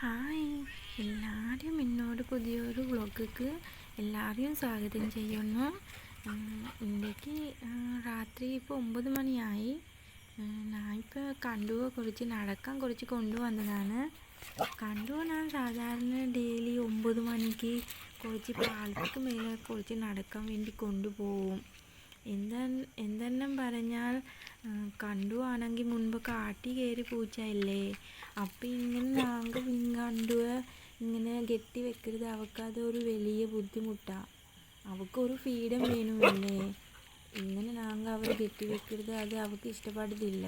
Hi, എല്ലാവരും എന്നോട് പുതിയൊരു വ്ളോഗിക്ക് എല്ലാവരെയും സ്വാഗതം ചെയ്യുന്നു. ഇന്നേക്ക് രാത്രി ഇപ്പോൾ 9 മണിയായി. ഞാനിപ്പോൾ കണ്ടുവ നടക്കാൻ കുറച്ച് കൊണ്ടുവന്നതാണ്. ഞാൻ സാധാരണ ഡെയിലി 9 മണിക്ക് കുറച്ച് പാലത്തേക്ക് മേലെ കുറച്ച് നടക്കാൻ വേണ്ടി കൊണ്ടുപോകും. എന്തെന്നും പറഞ്ഞാൽ ആണെങ്കിൽ മുൻപ് കാട്ടി കയറി പൂച്ചയില്ലേ, അപ്പം ഇങ്ങനെ കണ്ടുവ ഇങ്ങനെ കെട്ടി വെക്കരുത്. അവൾക്കതൊരു വലിയ ബുദ്ധിമുട്ടാണ്. അവൾക്കൊരു ഫ്രീഡം വേണമല്ലേ. ഇങ്ങനെ അവർ കെട്ടി വെക്കരുത്, അത് അവൾക്ക് ഇഷ്ടപ്പെടുന്നില്ല.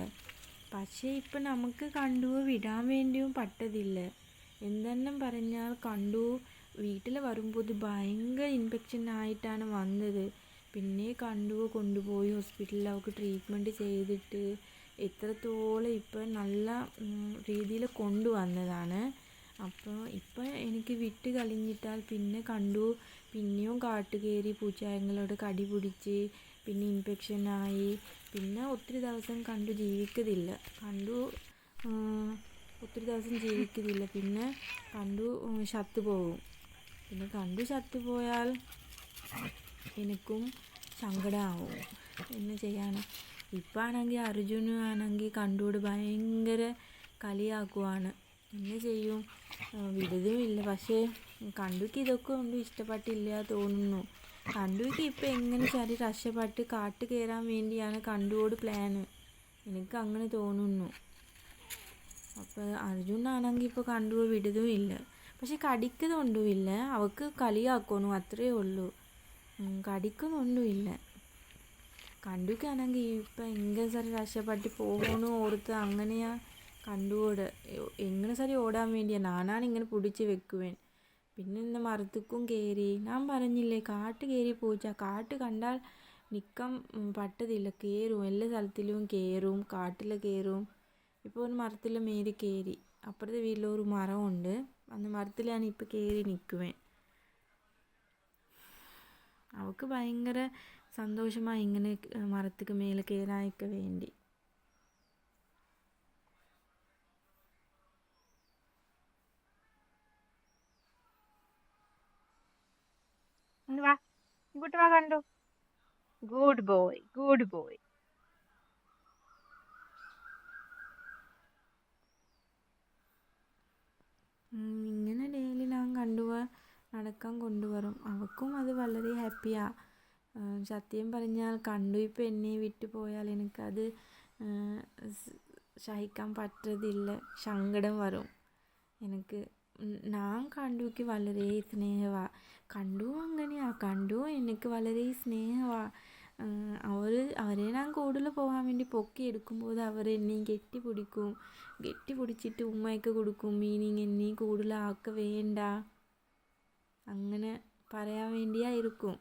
പക്ഷേ ഇപ്പം നമുക്ക് കണ്ടുവ വിടാൻ വേണ്ടിയും പറ്റത്തില്ല. എന്തെന്നും പറഞ്ഞാൽ വീട്ടിൽ വരുമ്പോൾ ഭയങ്കര ഇൻഫെക്ഷൻ ആയിട്ടാണ് വന്നത്. പിന്നെ കൊണ്ടുപോയി ഹോസ്പിറ്റലിൽ അവൾക്ക് ട്രീറ്റ്മെൻറ്റ് ചെയ്തിട്ട് എത്രത്തോളം ഇപ്പം നല്ല രീതിയിൽ കൊണ്ടുവന്നതാണ്. അപ്പോൾ ഇപ്പം എനിക്ക് വിട്ട് കളഞ്ഞിട്ടാൽ പിന്നെ പിന്നെയും കാട്ടുകയറി പൂച്ചകളോട് കടി പിടിച്ച് പിന്നെ ഇൻഫെക്ഷനായി. പിന്നെ ഒത്തിരി ദിവസം ജീവിക്കത്തില്ല. ഒത്തിരി ദിവസം ജീവിക്കത്തില്ല. പിന്നെ ചത്തുപോകും. പിന്നെ ചത്തുപോയാൽ എനിക്കും സങ്കടമാവും. എന്ന് ചെയ്യാനാണ്. ഇപ്പം ആണെങ്കിൽ അർജുനാണെങ്കിൽ കണ്ടുകൂടെ ഭയങ്കര കളിയാക്കുവാണ്. എന്നെ ചെയ്യും, വിടുതുമില്ല. പക്ഷേ ഇതൊക്കെ ഒന്നും ഇഷ്ടപ്പെട്ടില്ല തോന്നുന്നു. ഇപ്പം എങ്ങനെ രക്ഷപ്പെട്ട് കാട്ട് കയറാൻ വേണ്ടിയാണ് കണ്ടുകൂടെ പ്ലാന്. എനിക്ക് അങ്ങനെ തോന്നുന്നു. അപ്പോൾ അർജുനാണെങ്കിൽ ഇപ്പോൾ വിടുതുമില്ല. പക്ഷെ കടിക്കുന്നൊന്നുമില്ല. അവൾക്ക് കളിയാക്കുന്നു, അത്രയേ ഉള്ളൂ. കടിക്കുന്നൊന്നുമില്ല. കണ്ടുക്കാണെങ്കിൽ ഇപ്പം എങ്ങനെ രക്ഷപ്പെട്ട് പോകണമെന്ന് ഓർത്ത് അങ്ങനെയാ കണ്ടുകൂടെ എങ്ങനെ ഓടാൻ വേണ്ടിയാണ്. ഞാനാണ് ഇങ്ങനെ പിടിച്ച് വെക്കുവേൻ. പിന്നെ ഇന്ന് മരത്തുക്കും കയറി. ഞാൻ പറഞ്ഞില്ലേ, കാട്ട് കയറി പൂച്ച. കാട്ട് കണ്ടാൽ നിൽക്കാൻ പറ്റത്തില്ല, കയറും. എല്ലാ സ്ഥലത്തിലും കയറും, കാട്ടിൽ കയറും. ഇപ്പോൾ ഒരു മരത്തിൽ മേരി കയറി. അപ്പുറത്തെ വീട്ടിലൊരു മരമുണ്ട്, അന്ന് മരത്തിലാണ് ഇപ്പോൾ കയറി നിൽക്കുവേൻ. അവൾക്ക് ഭയങ്കര സന്തോഷമായി ഇങ്ങനെ മരത്തേക്ക് മേലെ കയറാനൊക്കെ വേണ്ടി. ഇങ്ങോട്ട് വാ കണ്ടു. Good boy, good boy. ഇങ്ങനെ ഡെയിലി ഞാൻ നടക്കാൻ കൊണ്ടുവരും. അവൾക്കും അത് വളരെ ഹാപ്പിയാണ്. സത്യം പറഞ്ഞാൽ ഇപ്പം എന്നെ വിട്ടു പോയാൽ എനിക്കത് സഹിക്കാൻ പറ്റത്തില്ല. സങ്കടം വരും എനിക്ക്. ഞാൻ കണ്ടുക്ക് വളരെ സ്നേഹമാണ്. അങ്ങനെയാണ്. എനിക്ക് വളരെ സ്നേഹമാണ്. അവരെ ഞാൻ കൂടുതൽ പോകാൻ വേണ്ടി പൊക്കിയെടുക്കുമ്പോൾ അവരെന്നെയും കെട്ടിപ്പിടിച്ചിട്ട് ഉമ്മയൊക്കെ കൊടുക്കും. മീനിങ് എന്നെ കൂടുതലാക്ക വേണ്ട, അങ്ങനെ പറയാൻ വേണ്ടിയായിരിക്കും.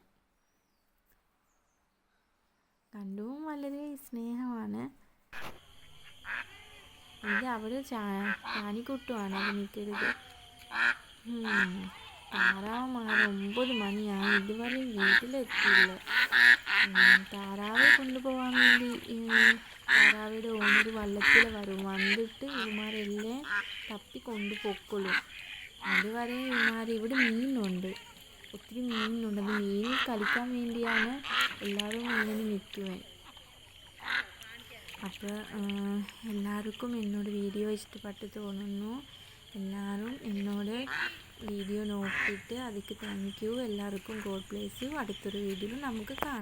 വളരെ സ്നേഹമാണ്. ഇത് അവർ ചാനിക്കുട്ടുമാണ് അഭിനയിക്കരുത്. താറാവന്മാർ 9 മണിയായി, ഇതുവരെ വീട്ടിലെത്തിയില്ല. താറാവെ കൊണ്ടുപോകാൻ വേണ്ടി താറാവയുടെ ഓണർ വള്ളത്തിൽ വന്നിട്ട് ഇവന്മാരെല്ലാം തപ്പി കൊണ്ടുപോയിക്കൊള്ളും. അതുവരെ ഇവിടെ മീനുണ്ട്, ഒത്തിരി മീനുണ്ട്. അത് മീനിൽ കളിക്കാൻ വേണ്ടിയാണ് എല്ലാവരും ഇങ്ങനെ നിൽക്കുവാൻ. അപ്പോൾ എല്ലാവർക്കും എന്നോട് വീഡിയോ ഇഷ്ടപ്പെട്ട് തോന്നുന്നു. എല്ലാവരും എന്നോട് വീഡിയോ നോക്കിയിട്ട് അതിക്ക് താങ്ക് യു. എല്ലാവർക്കും ഗോഡ് ബ്ലെസ് യു. അടുത്തൊരു വീഡിയോയിൽ നമുക്ക് കാണാം.